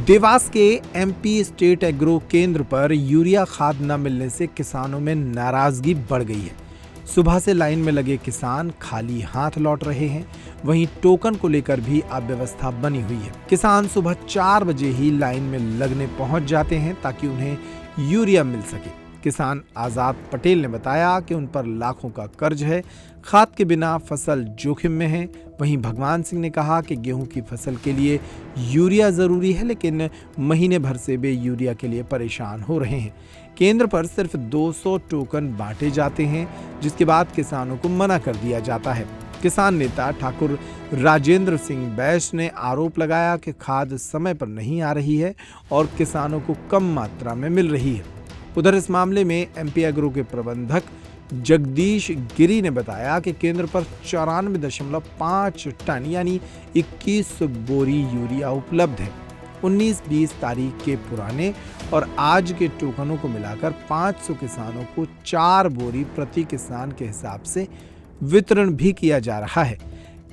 देवास के MP state agro केंद्र पर यूरिया खाद न मिलने से किसानों में नाराजगी बढ़ गई है। सुबह से लाइन में लगे किसान खाली हाथ लौट रहे हैं। वहीं टोकन को लेकर भी अव्यवस्था बनी हुई है। किसान सुबह 4 बजे ही लाइन में लगने पहुंच जाते हैं ताकि उन्हें यूरिया मिल सके। किसान आजाद पटेल ने बताया कि उन पर लाखों का कर्ज है, खाद के बिना फसल जोखिम में है। वहीं भगवान सिंह ने कहा कि गेहूं की फसल के लिए यूरिया जरूरी है, लेकिन महीने भर से वे यूरिया के लिए परेशान हो रहे हैं। केंद्र पर सिर्फ 200 टोकन बांटे जाते हैं, जिसके बाद किसानों को मना कर दिया जाता है। किसान नेता ठाकुर राजेंद्र सिंह बैस ने आरोप लगाया कि खाद समय पर नहीं आ रही है और किसानों को कम मात्रा में मिल रही है। उधर इस मामले में एमपी एग्रो के प्रबंधक जगदीश गिरी ने बताया कि केंद्र पर 94.5 टन यानी 21 बोरी यूरिया उपलब्ध है। 19-20 तारीख के पुराने और आज के टोकनों को मिलाकर 500 किसानों को 4 बोरी प्रति किसान के हिसाब से वितरण भी किया जा रहा है।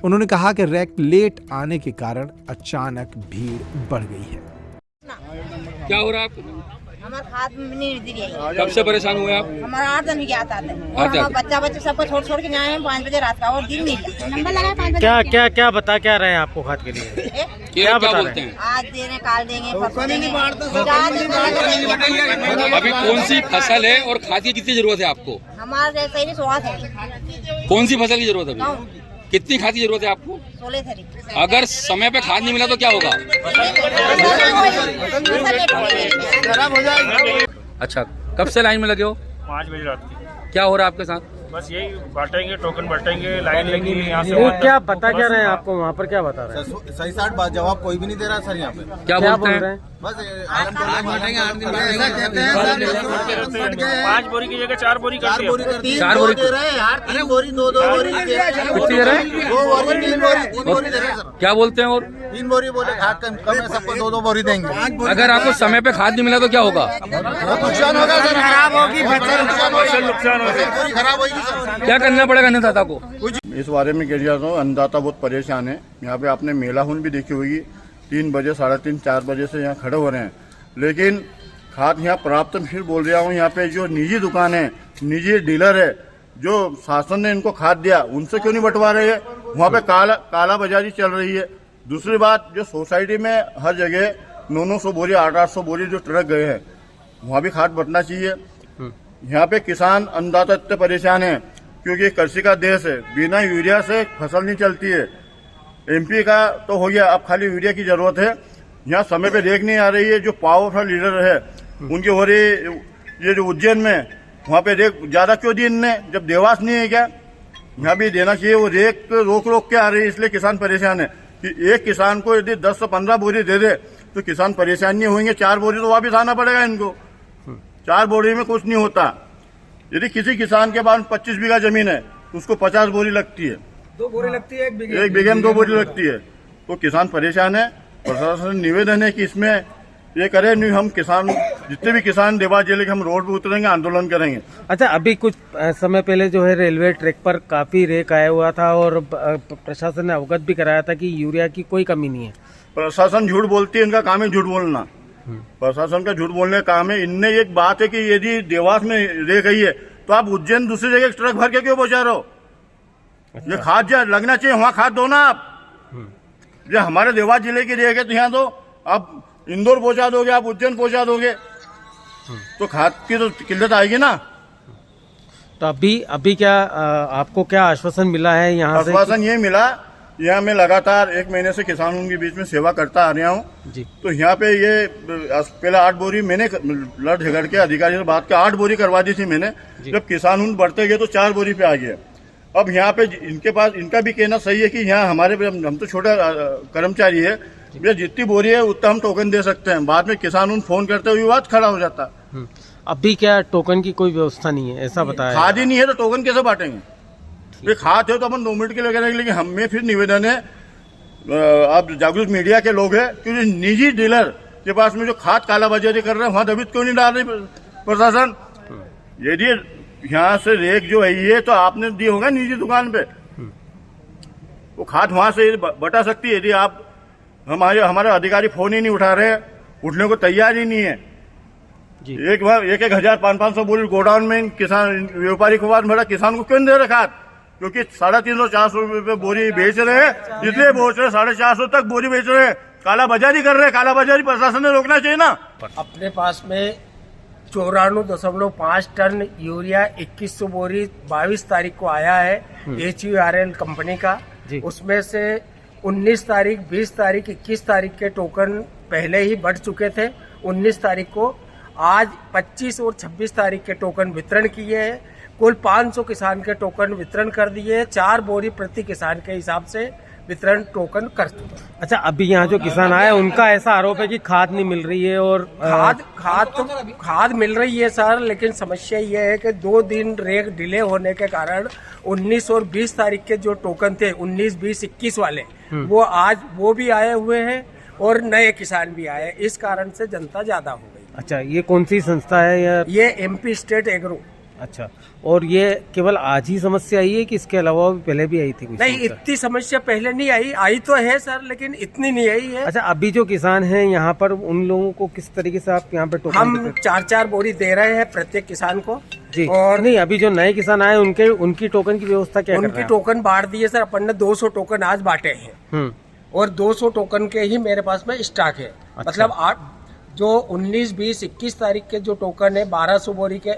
उन्होंने कहा कि रैक लेट आने के कारण अचानक भीड़ बढ़ गई है। क्या हो रहा है आपको? हमारे हाथ में नहीं दी है। कब से परेशान हुए आप? हमारा 8 दिन गया था और हमारा बच्चे सबको छोड़ के आए हैं 5 बजे रात का और दिन नहीं नंबर लगा 5 बजे। क्या बता क्या रहे हैं आपको खाद के लिए? क्या बोलते हैं? आज दे रहे, काल देंगे, अभी कौन सी फसल है और खाद की कितनी जरूरत है आपको? हमारे सही स्वाद है। कौन सी फसल की जरूरत है अभी? कितनी खाद की जरूरत है आपको? 16 तारीख। अगर समय पे खाद नहीं मिला तो क्या होगा? अच्छा, कब से लाइन में लगे हो? 5 बजे रात की। क्या हो रहा है आपके साथ? बस यही बांटेंगे, टोकन बांटेंगे, लाइन लगी है यहाँ से। वो क्या बता क्या रहे हैं आपको? वहाँ पर क्या बता रहे हैं? सही साठ बात जवाब कोई भी नहीं दे रहा सर यहाँ पे। क्या बोलते हैं? बस 5 बोरी की जगह 4 बोरी कर दिया। 4 बोरी दे रहे हैं यार, 3 बोरी 2 बोरी कितनी दे रहे हैं? 2 बोरी 3 बोरी दे रहे हैं सर। क्या बोलते हैं? और 3 बोरी बोले खाद कम है, सबको 2 बोरी देंगे। अगर आपको समय पे खाद नहीं मिला तो क्या होगा? बहुत नुकसान होगा सर, खराब होगी फसल, नुकसान होगा, खराब होगी सर। क्या करना पड़ेगा अन्नदाता को? इस बारे में कह रहा हूँ, अन्नदाता बहुत परेशान है। यहाँ पे आपने मेला हुन भी देखी होगी, 3 बजे 3:30 4 बजे से यहाँ खड़े हो रहे हैं, लेकिन खाद यहाँ प्राप्त फिर बोल रहा हूँ। यहाँ पे जो निजी दुकान है, निजी डीलर है, जो शासन ने इनको खाद दिया, उनसे क्यों नहीं बंटवा रहे हैं? वहाँ पे काला बाजारी चल रही है। दूसरी बात, जो सोसाइटी में हर जगह 900 बोरी 800 बोरी जो ट्रक गए हैं, वहाँ भी खाद बंटना चाहिए। यहाँ पे किसान अन्नदाता इतने परेशान है क्योंकि कृषि का देश है, बिना यूरिया से फसल नहीं चलती है। एमपी का तो हो गया, अब खाली यूरिया की जरूरत है। यहाँ समय पे रेक नहीं आ रही है। जो पावरफुल लीडर है उनके हो रही, ये जो उज्जैन में, वहाँ पे रेक ज्यादा क्यों दी इनने, जब देवास नहीं है क्या? यहाँ भी देना चाहिए। वो रेक रोक के आ रही है, इसलिए किसान परेशान है कि एक किसान को यदि 10 से 15 बोरी दे दे तो किसान परेशान नहीं होंगे। 4 बोरी तो वापिस आना पड़ेगा इनको। 4 बोरी में कुछ नहीं होता। यदि किसी किसान के पास 25 बीघा जमीन है तो उसको 50 बोरी लगती है, 2 बोरी लगती है, एक बीघे में 2 बोरी लगती है। तो किसान परेशान है। प्रशासन निवेदन है कि इसमें ये करे। नहीं, हम किसान जितने भी किसान देवास जिले के, हम रोड पे उतरेंगे, आंदोलन करेंगे। अच्छा, अभी कुछ समय पहले जो है रेलवे ट्रैक पर काफी रेक आया हुआ था और प्रशासन ने अवगत भी कराया था कि यूरिया की कोई कमी नहीं है। प्रशासन झूठ बोलती है, इनका काम है झूठ बोलना। प्रशासन का झूठ बोलने का काम है। इनने एक बात है कि यदि देवास में रेक गई है तो आप उज्जैन दूसरी जगह ट्रक भर के क्यों पहुंचा रहे हो? ये खाद जो लगना चाहिए वहां खाद दो ना आप। जो हमारे देवास जिले की रेक है तो यहाँ दो। आप इंदौर पहुंचा दोगे, आप उज्जैन पहुंचा दोगे तो खाद की तो किल्लत आएगी ना। तो अभी क्या आपको क्या आश्वासन मिला है यहाँ से? आश्वासन ये मिला, यहाँ मैं लगातार 1 महीने से किसानों के बीच में सेवा करता आ रहा हूँ जी। तो यहाँ पे ये पहले 8 बोरी मैंने लड़ झगड़ के अधिकारी से बात कर 8 बोरी करवा दी थी मैंने। जब किसान उन बढ़ते गए तो 4 बोरी पे आ गया। अब यहाँ पे इनके पास, इनका भी कहना सही है कि यहाँ हमारे, हम तो छोटा कर्मचारी है, भैया जितनी बोरी है उतना हम टोकन दे सकते हैं। बाद में किसान उन फोन करते हुए बात खड़ा हो जाता। अभी क्या टोकन की कोई व्यवस्था नहीं है ऐसा बताया? खाद ही नहीं है तो टोकन कैसे बांटेंगे? ये खाद है तो अपन 2 मिनट के लिए करेंगे। लेकिन हमें फिर निवेदन है, आप जागरूक मीडिया के लोग हैं, क्योंकि निजी डीलर के पास में जो खाद कालाबाजारी कर रहे हैं वहां दबित क्यों नहीं डाल रही प्रशासन? यदि यहाँ से रेक जो है ये तो आपने दी होगा निजी दुकान पे, वो खाद वहां से बटा सकती है। यदि आप हमारे अधिकारी फोन ही नहीं उठा रहे, उठने को तैयार ही नहीं है। जी। एक 1,500 बोरी गोडाउन में किसान व्यापारी को भरा, किसान को क्यों दे रहे खाद? क्योंकि 350-400 रुपए पे बोरी बेच रहे हैं, जितने बेच रहे 450 तक बोरी बेच रहे हैं, काला बाजारी कर रहे हैं। काला बाजारी प्रशासन ने रोकना चाहिए ना। अपने पास में 94.5 टन यूरिया 2100 बोरी 22 तारीख को आया है HURL कंपनी का। उसमें से 19 तारीख, 20 तारीख, 21 तारीख के टोकन पहले ही बढ़ चुके थे। 19 तारीख को आज 25 और 26 तारीख के टोकन वितरण किए हैं। कुल 500 किसान के टोकन वितरण कर दिए। 4 बोरी प्रति किसान के हिसाब से वितरण टोकन कर चुके। अच्छा, अभी यहाँ जो किसान आए उनका ऐसा आरोप है कि खाद नहीं मिल रही है और खाद मिल रही है सर, लेकिन समस्या ये है कि 2 दिन रेक डिले होने के कारण 19 और 20 तारीख के जो टोकन थे 19, 20, 21 वाले वो आज वो भी आए हुए हैं और नए किसान भी आए। इस कारण से जनता ज्यादा हो गई। अच्छा, ये कौन सी संस्था है या? ये MP स्टेट एग्रो। अच्छा, और ये केवल आज ही समस्या आई है कि इसके अलावा भी पहले भी आई थी? नहीं, इतनी समस्या पहले नहीं आई तो है सर, लेकिन इतनी नहीं आई है। अच्छा, अभी जो किसान हैं यहाँ पर, उन लोगों को किस तरीके से आप यहाँ पे टोकन? हम 4-4 बोरी दे रहे हैं प्रत्येक किसान को जी। और नहीं, अभी जो नए किसान आए उनकी टोकन की व्यवस्था क्या? उनकी टोकन बांट दी है सर। अपन ने 200 टोकन आज बांटे हैं और 200 टोकन के ही मेरे पास में स्टॉक है। अच्छा। मतलब जो 19, 20, 21 तारीख के जो टोकन है 1200 बोरी के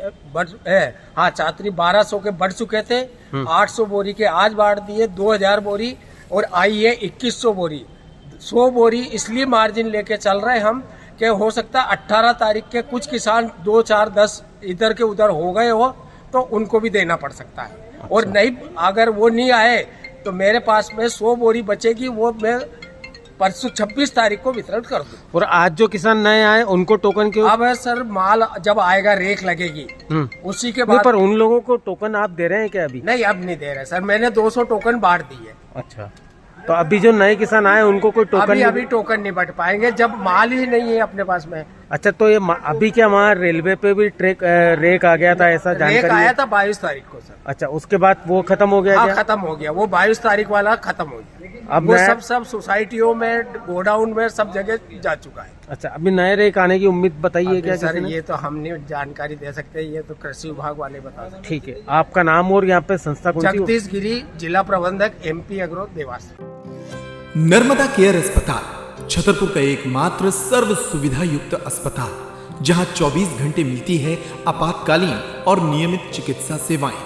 चात्री 1200 के बढ़ चुके थे। 800 बोरी के आज बांट दिए, 2000 बोरी और आई है 2100 बोरी। 100 बोरी इसलिए मार्जिन लेके चल रहे हम कि हो सकता 18 तारीख के कुछ किसान 2, 4, 10 इधर के उधर हो गए हो तो उनको भी देना पड़ सकता है। अच्छा। और नहीं, अगर वो नहीं आए तो मेरे पास में 100 बोरी बचेगी, वो मैं परसों 26 तारीख को वितरण कर दूं। और आज जो किसान नए आए उनको टोकन क्यों? अब सर माल जब आएगा रेक लगेगी उसी के बाद। पर उन लोगों को टोकन आप दे रहे हैं क्या अभी? नहीं, अब नहीं दे रहे सर। मैंने 200 टोकन बांट दी है। अच्छा, तो अभी जो नए किसान आए उनको कोई टोकन? अभी टोकन नहीं बट पाएंगे जब माल ही नहीं है अपने पास में। अच्छा, तो ये अभी क्या वहाँ रेलवे पे भी रेक आ गया था, ऐसा जानकारी? रेक आया था 22 तारीख को सर। अच्छा, उसके बाद वो खत्म हो गया? हाँ, खत्म हो गया। वो 22 तारीख वाला खत्म हो गया। अब वो सब सोसाइटियों में, गोडाउन में, सब जगह जा चुका है। अच्छा, अभी नए रेक आने की उम्मीद बताइए क्या? सर ये तो हम नहीं जानकारी दे सकते, ये तो कृषि विभाग वाले बता सकते। ठीक है, आपका नाम और यहाँ पे संस्था कौन सी? जगदीश गिरी, जिला प्रबंधक MP agro Dewas. Narmada care अस्पताल छतरपुर का एकमात्र सर्व सुविधा युक्त अस्पताल, जहां 24 घंटे मिलती है आपातकालीन और नियमित चिकित्सा सेवाएं।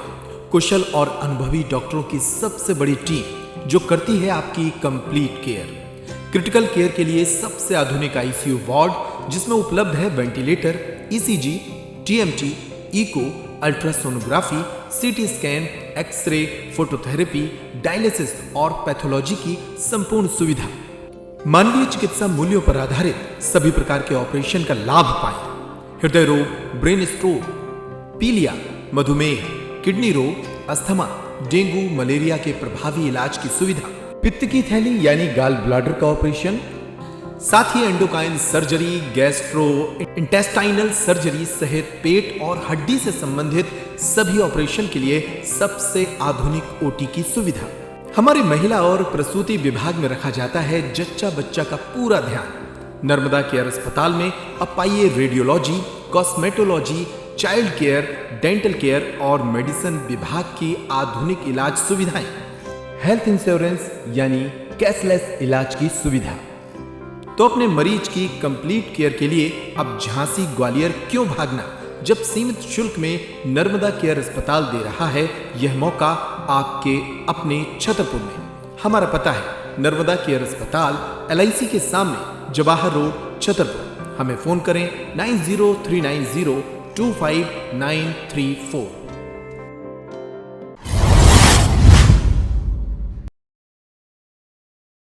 कुशल और अनुभवी डॉक्टरों की सबसे बड़ी टीम जो करती है आपकी कंप्लीट केयर। क्रिटिकल केयर के लिए सबसे आधुनिक ICU वार्ड, जिसमें उपलब्ध है ventilator, ECG, TMT, echo, ultrasonography, CT scan, x ray, phototherapy, dialysis और पैथोलॉजी की संपूर्ण सुविधा। मानवीय चिकित्सा मूल्यों पर आधारित सभी प्रकार के ऑपरेशन का लाभ पाएं। हृदय रोग, ब्रेन स्ट्रोक, पीलिया, मधुमेह, किडनी रोग, अस्थमा, डेंगू, मलेरिया के प्रभावी इलाज की सुविधा, पित्त की थैली यानी गाल ब्लैडर का ऑपरेशन, साथ ही endocrine surgery, gastrointestinal surgery सहित पेट और हड्डी से संबंधित सभी ऑपरेशन के लिए सबसे आधुनिक OT की सुविधा। हमारे महिला और प्रसूति विभाग में रखा जाता है जच्चा बच्चा का पूरा ध्यान। नर्मदा केयर अस्पताल में अब पाइए radiology, cosmetology, child care, dental care और मेडिसिन विभाग की आधुनिक इलाज सुविधाएं, हेल्थ इंश्योरेंस यानी कैशलेस इलाज की सुविधा। तो अपने मरीज की कंप्लीट केयर के लिए अब झांसी ग्वालियर क्यों भागना, जब सीमित शुल्क में नर्मदा केयर अस्पताल दे रहा है यह मौका आपके अपने छतरपुर में। हमारा पता है नर्मदा केयर अस्पताल LIC के सामने, जवाहर रोड, छतरपुर। हमें फोन करें 9039025934।